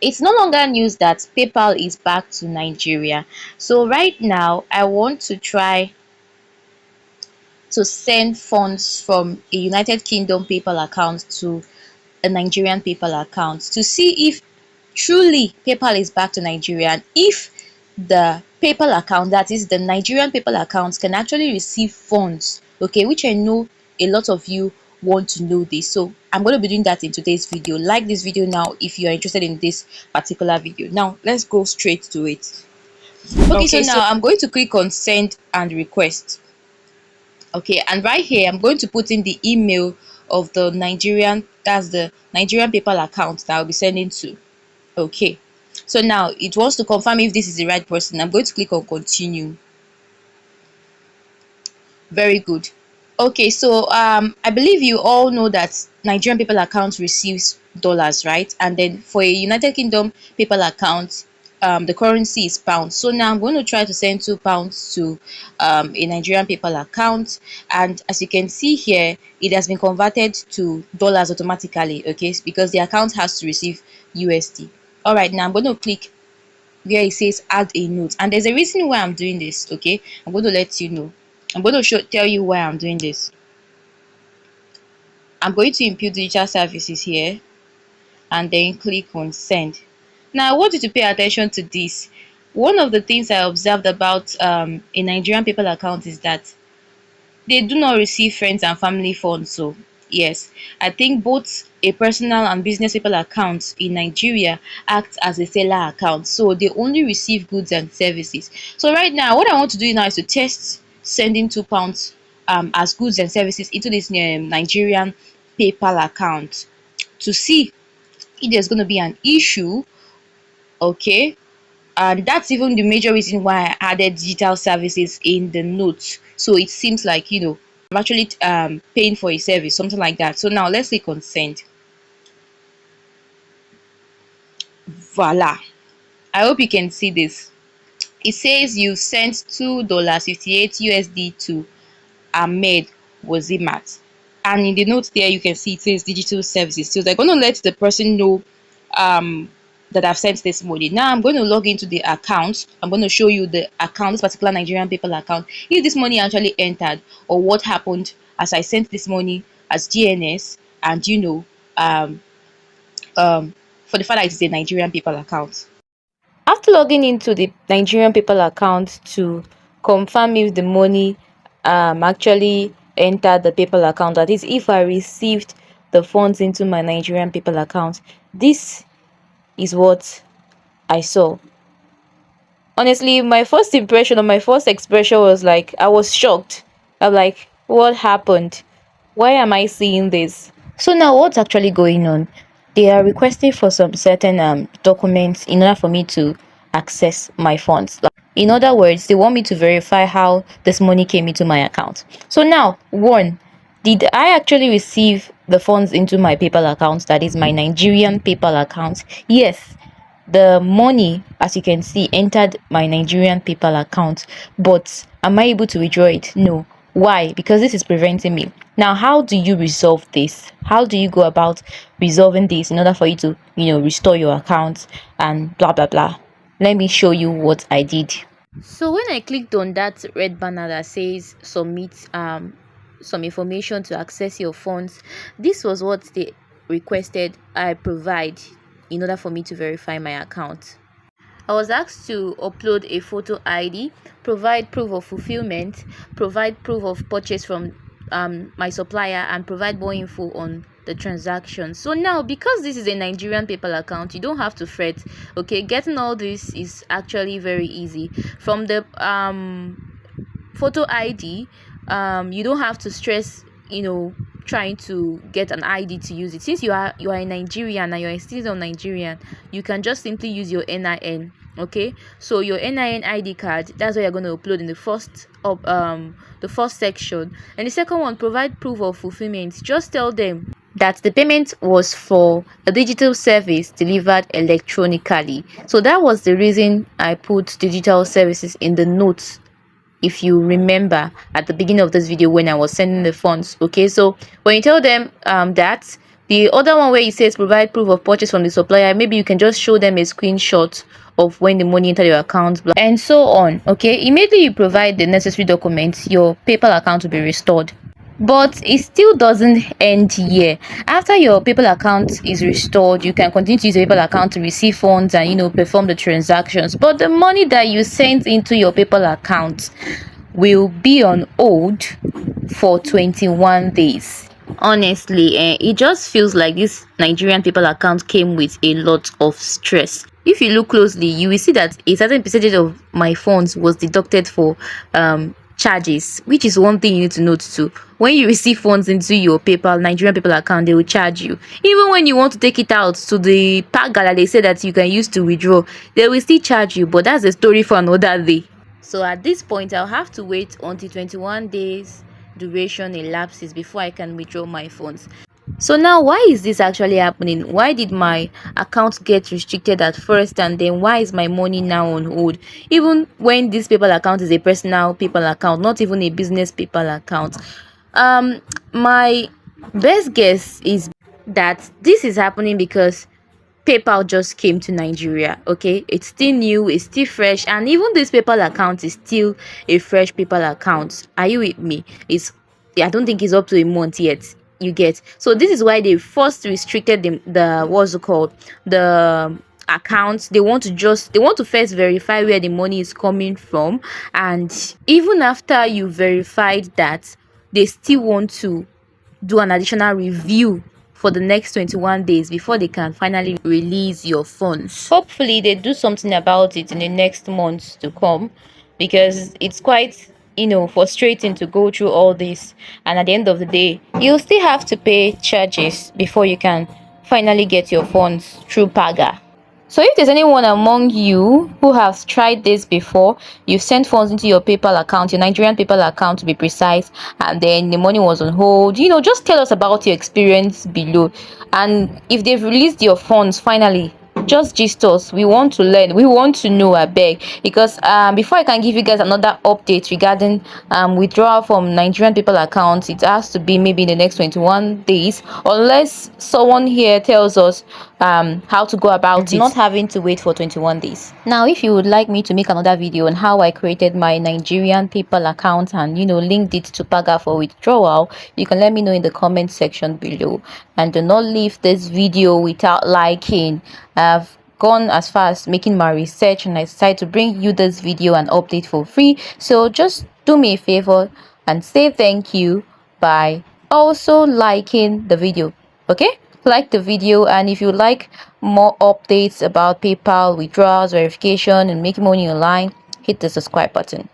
It's no longer news that PayPal is back to Nigeria. So right now I want to try to send funds from a United Kingdom PayPal account to a Nigerian PayPal account to see if truly PayPal is back to Nigeria, and if the PayPal account, that is the Nigerian PayPal account, can actually receive funds, okay, which I know a lot of you want to know this. So I'm going to be doing that in today's video. Like this video now if you are interested in this particular video. Now let's go straight to it. Okay, so Okay, so now I'm going to click on send and request. Okay, and right here I'm going to put in the email of the Nigerian, that's the Nigerian PayPal account that I'll be sending to. Okay, so now it wants to confirm if this is the right person. I'm going to click on continue. Very good. Okay, so I believe you all know that Nigerian PayPal account receives dollars, right? And then for a United Kingdom PayPal account, the currency is pounds. So now I'm going to try to send £2 to a Nigerian PayPal account, and as you can see here, it has been converted to dollars automatically. Okay, because the account has to receive USD. All right, now I'm going to click where it says add a note, and there's a reason why I'm doing this. Okay, I'm going to let you know. I'm going to tell you why I'm doing this. I'm going to input digital services here and then click on send. Now I want you to pay attention to this. One of the things I observed about a Nigerian PayPal account is that they do not receive friends and family funds. So yes, I think both a personal and business PayPal account in Nigeria act as a seller account, so they only receive goods and services. So right now what I want to do now is to test sending £2 as goods and services into this Nigerian PayPal account to see if there's going to be an issue. Okay, and that's even the major reason why I added digital services in the notes. So it seems like, I'm actually paying for a service, something like that. So now let's click on send. Voila. I hope you can see this. It says you sent $2.58 USD to Ahmed Wazimat. And in the notes there, you can see it says digital services. So they're going to let the person know um, that I've sent this money. Now I'm going to log into the account. I'm going to show you the account, this particular Nigerian PayPal account, if this money actually entered or what happened as I sent this money as GNS, and um, for the fact that it's a Nigerian PayPal account. After logging into the Nigerian PayPal account to confirm if the money actually entered the PayPal account, that is, if I received the funds into my Nigerian PayPal account, this is what I saw. Honestly, my first impression or my first expression was like, I was shocked. I'm like, what happened? Why am I seeing this? So now what's actually going on? They are requesting for some certain documents in order for me to access my funds. Like, in other words, they want me to verify how this money came into my account. So now, one, did I actually receive the funds into my PayPal account, that is my Nigerian PayPal account? Yes, the money, as you can see, entered my Nigerian PayPal account, but am I able to withdraw it? No. Why? Because this is preventing me. Now, how do you resolve this? How do you go about resolving this in order for you to, restore your account and blah blah blah? Let me show you what I did. So when I clicked on that red banner that says submit some information to access your funds, this was what they requested I provide in order for me to verify my account. I was asked to upload a photo ID, provide proof of fulfillment, provide proof of purchase from my supplier, and provide more info on the transaction. So now, because this is a Nigerian PayPal account, you don't have to fret. Okay, getting all this is actually very easy. From the photo ID, you don't have to stress, trying to get an ID to use it. Since you are a Nigerian and you're a citizen of Nigerian, you can just simply use your NIN. Okay, so your NIN ID card, that's what you're going to upload in the first section. And the second one, provide proof of fulfillment. Just tell them that the payment was for a digital service delivered electronically. So that was the reason I put digital services in the notes, if you remember at the beginning of this video when I was sending the funds. Okay, so when you tell them that, The other one where it says provide proof of purchase from the supplier, maybe you can just show them a screenshot of when the money entered your account, and so on. Okay, immediately you provide the necessary documents, your PayPal account will be restored. But it still doesn't end here. After your PayPal account is restored, you can continue to use your PayPal account to receive funds and perform the transactions. But the money that you sent into your PayPal account will be on hold for 21 days. Honestly, it just feels like this Nigerian PayPal account came with a lot of stress. If you look closely, you will see that a certain percentage of my funds was deducted for charges, which is one thing you need to note too. When you receive funds into your Nigerian PayPal account, they will charge you. Even when you want to take it out to the paga that they say that you can use to withdraw, they will still charge you. But that's a story for another day. So at this point, I'll have to wait until 21 days duration elapses before I can withdraw my funds. So now, why is this actually happening? Why did my account get restricted at first, and then why is my money now on hold? Even when this PayPal account is a personal PayPal account, not even a business PayPal account. My best guess is that this is happening because PayPal just came to Nigeria. Okay, it's still new, it's still fresh, and even this PayPal account is still a fresh PayPal account. Are you with me? I don't think it's up to a month yet. You get. So this is why they first restricted the what's it called, the accounts. They want to first verify where the money is coming from, and even after you verified that, they still want to do an additional review for the next 21 days before they can finally release your funds. Hopefully they do something about it in the next months to come, because it's quite frustrating to go through all this, and at the end of the day you'll still have to pay charges before you can finally get your funds through paga. So if there's anyone among you who has tried this before, you sent funds into your PayPal account, your Nigerian PayPal account to be precise, and then the money was on hold, just tell us about your experience below. And if they've released your funds finally, just gist us. We want to learn, we want to know, I beg, because before I can give you guys another update regarding withdrawal from Nigerian PayPal accounts, it has to be maybe in the next 21 days, unless someone here tells us how to go about it, not having to wait for 21 days. Now, if you would like me to make another video on how I created my Nigerian PayPal account and linked it to paga for withdrawal, you can let me know in the comment section below. And do not leave this video without liking. I've gone as far as making my research, and I decided to bring you this video and update for free. So just do me a favor and say thank you by also liking the video. Okay, like the video, and if you like more updates about PayPal withdrawals, verification, and making money online, hit the subscribe button.